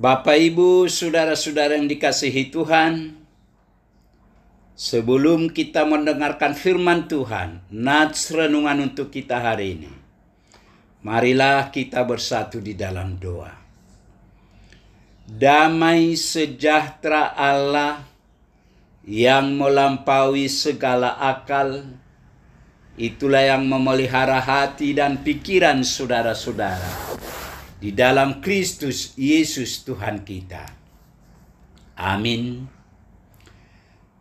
Bapak, Ibu, saudara-saudara yang dikasihi Tuhan, sebelum kita mendengarkan firman Tuhan, nats renungan untuk kita hari ini, marilah kita bersatu di dalam doa. Damai sejahtera Allah yang melampaui segala akal, itulah yang memelihara hati dan pikiran saudara-saudara di dalam Kristus Yesus Tuhan kita. Amin.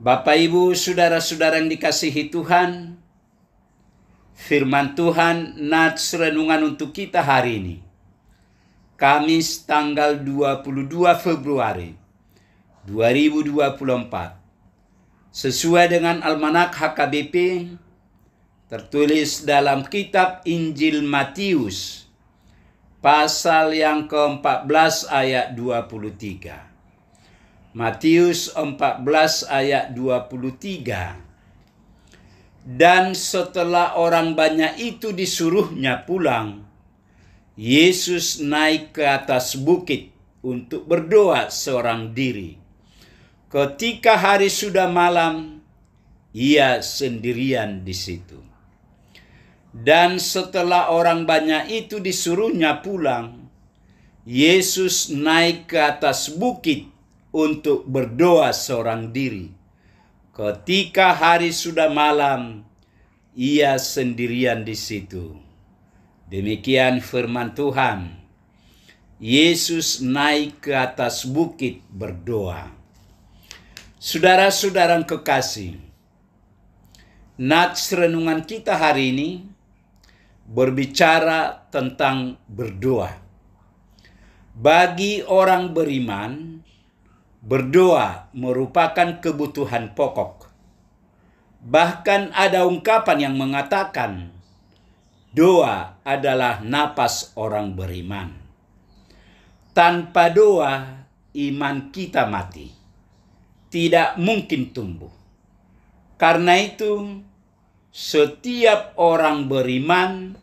Bapak, Ibu, saudara-saudara yang dikasihi Tuhan, firman Tuhan nats renungan untuk kita hari ini, Kamis tanggal 22 Februari 2024, sesuai dengan Almanak HKBP, tertulis dalam kitab Injil Matius, pasal yang ke-14 ayat 23. Matius 14 ayat 23. Dan setelah orang banyak itu disuruhnya pulang, Yesus naik ke atas bukit untuk berdoa seorang diri. Ketika hari sudah malam, ia sendirian di situ. Dan setelah orang banyak itu disuruhnya pulang, Yesus naik ke atas bukit untuk berdoa seorang diri. Ketika hari sudah malam, ia sendirian di situ. Demikian firman Tuhan. Yesus naik ke atas bukit berdoa. Saudara-saudara yang kekasih, nats renungan kita hari ini berbicara tentang berdoa. Bagi orang beriman, berdoa merupakan kebutuhan pokok. Bahkan ada ungkapan yang mengatakan, doa adalah napas orang beriman. Tanpa doa, iman kita mati. Tidak mungkin tumbuh. Karena itu, setiap orang beriman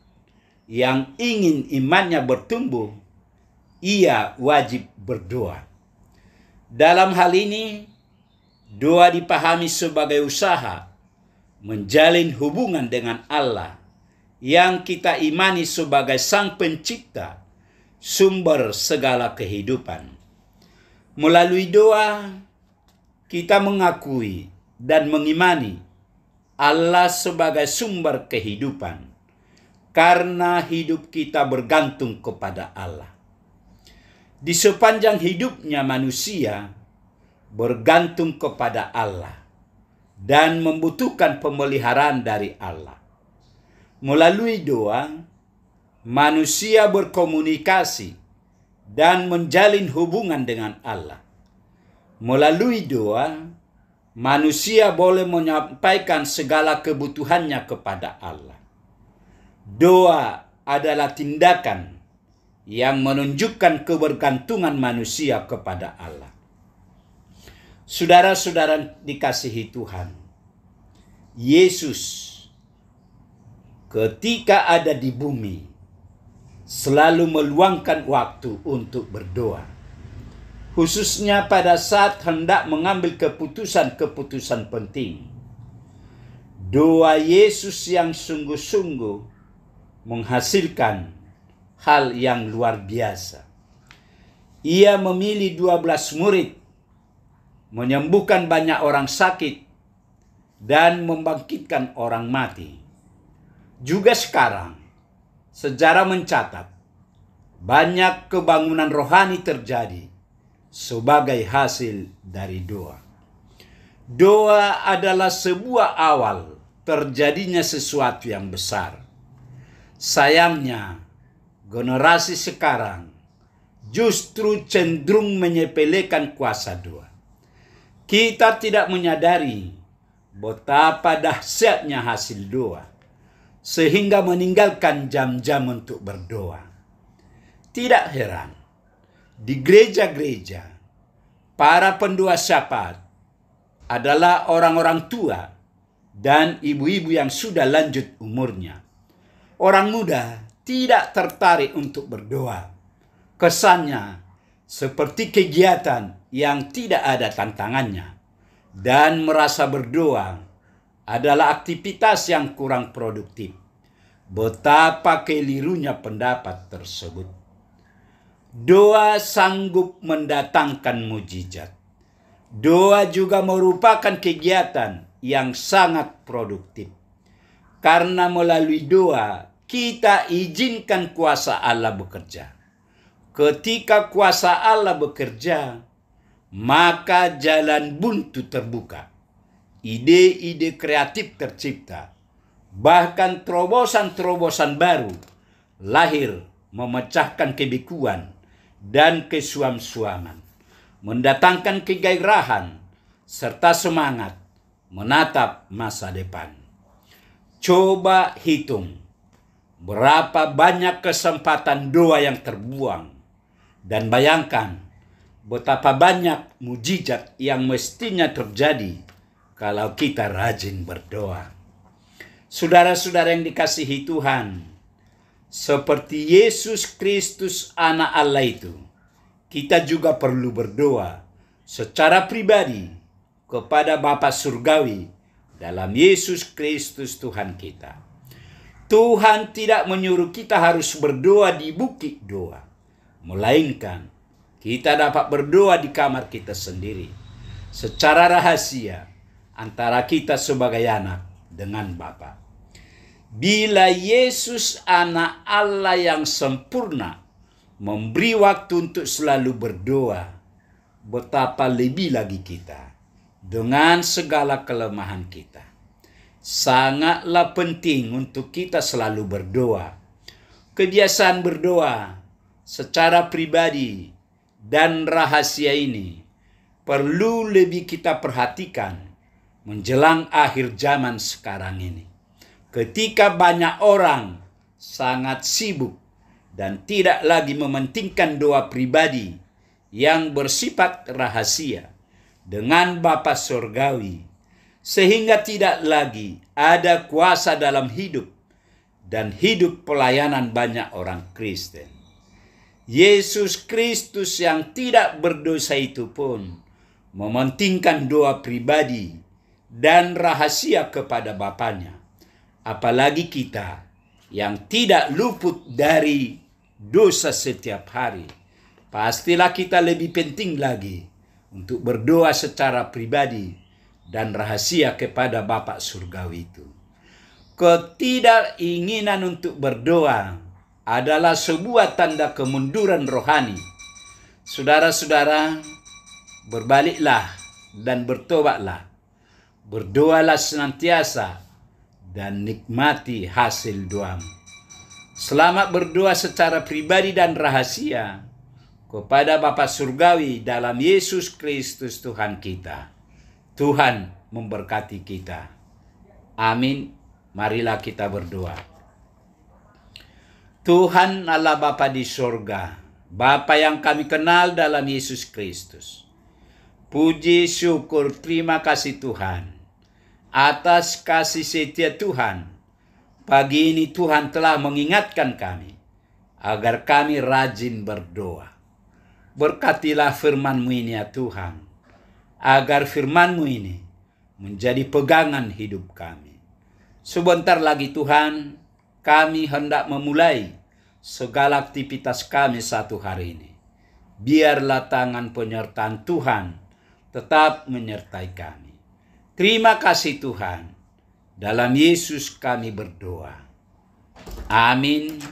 yang ingin imannya bertumbuh, ia wajib berdoa. Dalam hal ini, doa dipahami sebagai usaha menjalin hubungan dengan Allah yang kita imani sebagai Sang Pencipta, sumber segala kehidupan. Melalui doa, kita mengakui dan mengimani Allah sebagai sumber kehidupan, karena hidup kita bergantung kepada Allah. Di sepanjang hidupnya manusia bergantung kepada Allah dan membutuhkan pemeliharaan dari Allah. Melalui doa, manusia berkomunikasi dan menjalin hubungan dengan Allah. Melalui doa, manusia boleh menyampaikan segala kebutuhannya kepada Allah. Doa adalah tindakan yang menunjukkan kebergantungan manusia kepada Allah. Saudara-saudara dikasihi Tuhan, Yesus ketika ada di bumi selalu meluangkan waktu untuk berdoa. Khususnya pada saat hendak mengambil keputusan-keputusan penting. Doa Yesus yang sungguh-sungguh menghasilkan hal yang luar biasa. Ia memilih 12 murid, menyembuhkan banyak orang sakit, dan membangkitkan orang mati. Juga sekarang, sejarah mencatat banyak kebangunan rohani terjadi sebagai hasil dari doa. Doa adalah sebuah awal terjadinya sesuatu yang besar. Sayangnya, generasi sekarang justru cenderung menyepelekan kuasa doa. Kita tidak menyadari betapa dahsyatnya hasil doa, sehingga meninggalkan jam-jam untuk berdoa. Tidak heran, di gereja-gereja, para pendoa syafaat adalah orang-orang tua dan ibu-ibu yang sudah lanjut umurnya. Orang muda tidak tertarik untuk berdoa. Kesannya seperti kegiatan yang tidak ada tantangannya, dan merasa berdoa adalah aktivitas yang kurang produktif. Betapa kelirunya pendapat tersebut. Doa sanggup mendatangkan mujizat. Doa juga merupakan kegiatan yang sangat produktif. Karena melalui doa, kita izinkan kuasa Allah bekerja. Ketika kuasa Allah bekerja, maka jalan buntu terbuka. Ide-ide kreatif tercipta. Bahkan terobosan-terobosan baru lahir, memecahkan kebekuan dan kesuam-suaman, mendatangkan kegairahan serta semangat menatap masa depan. Coba hitung berapa banyak kesempatan doa yang terbuang, dan bayangkan betapa banyak mujizat yang mestinya terjadi kalau kita rajin berdoa. Saudara-saudara yang dikasihi Tuhan, seperti Yesus Kristus anak Allah itu, kita juga perlu berdoa secara pribadi kepada Bapa Surgawi dalam Yesus Kristus Tuhan kita. Tuhan tidak menyuruh kita harus berdoa di bukit doa, melainkan kita dapat berdoa di kamar kita sendiri, secara rahasia antara kita sebagai anak dengan Bapa. Bila Yesus anak Allah yang sempurna memberi waktu untuk selalu berdoa, betapa lebih lagi kita dengan segala kelemahan kita. Sangatlah penting untuk kita selalu berdoa. Kebiasaan berdoa secara pribadi dan rahasia ini perlu lebih kita perhatikan menjelang akhir zaman sekarang ini. Ketika banyak orang sangat sibuk dan tidak lagi mementingkan doa pribadi yang bersifat rahasia dengan Bapa Surgawi, sehingga tidak lagi ada kuasa dalam hidup dan hidup pelayanan banyak orang Kristen. Yesus Kristus yang tidak berdosa itu pun mementingkan doa pribadi dan rahasia kepada Bapanya. Apalagi kita yang tidak luput dari dosa setiap hari, pastilah kita lebih penting lagi untuk berdoa secara pribadi dan rahasia kepada Bapa Surgawi itu. Ketidakinginan untuk berdoa adalah sebuah tanda kemunduran rohani. Saudara-saudara, berbaliklah dan bertobatlah. Berdoalah senantiasa dan nikmati hasil doamu. Selamat berdoa secara pribadi dan rahasia kepada Bapa Surgawi dalam Yesus Kristus Tuhan kita. Tuhan memberkati kita. Amin. Marilah kita berdoa. Tuhan Allah Bapa di sorga, Bapa yang kami kenal dalam Yesus Kristus. Puji, syukur, terima kasih Tuhan atas kasih setia Tuhan. Pagi ini Tuhan telah mengingatkan kami agar kami rajin berdoa. Berkatilah firman-Mu ini ya Tuhan, agar firman-Mu ini menjadi pegangan hidup kami. Sebentar lagi Tuhan, kami hendak memulai segala aktivitas kami satu hari ini. Biarlah tangan penyertaan Tuhan tetap menyertai kami. Terima kasih Tuhan. Dalam Yesus kami berdoa. Amin.